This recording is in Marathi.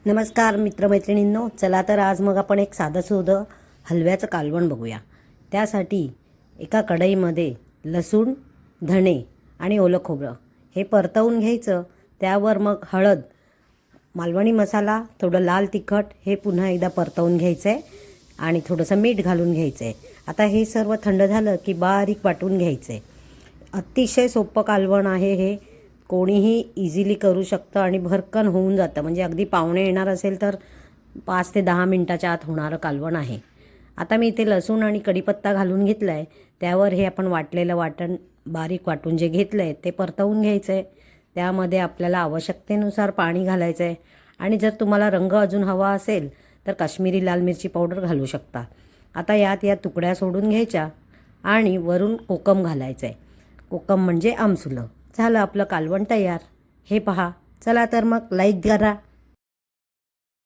नमस्कार मित्रमैत्रिणींनो, चला तर आज मग आपण एक साधंसुधं हलव्याचं कालवण बघूया। त्यासाठी एका कढईमध्ये लसूण, धणे आणि ओलं खोबरं हे परतवून घ्यायचं। त्यावर मग हळद, मालवणी मसाला, थोडं लाल तिखट हे पुन्हा एकदा परतवून घ्यायचं आहे आणि थोडंसं मीठ घालून घ्यायचं आहे। आता हे सर्व थंड झालं की बारीक वाटून घ्यायचं आहे। अतिशय सोपं कालवण आहे हे, कोणीही इझिली करू शकतं आणि भरकन होऊन जातं। म्हणजे अगदी पाहुणे येणार असेल तर 5 ते 10 मिनिटाच्या आत होणारं कालवण आहे। आता मी इथे लसूण आणि कढीपत्ता घालून घेतला आहे। त्यावर हे आपण वाटलेलं वाटण बारीक वाटून जे घेतलं आहे ते परतवून घ्यायचं आहे। त्यामध्ये आपल्याला आवश्यकतेनुसार पाणी घालायचं आहे आणि जर तुम्हाला रंग अजून हवा असेल तर काश्मीरी लाल मिरची पावडर घालू शकता। आता या तुकड्या सोडून घ्यायच्या आणि वरून कोकम घालायचं आहे। कोकम म्हणजे आमसुलं। झालं आपलं कालवण तयार। हे पहा, चला तर मग लाईक करा।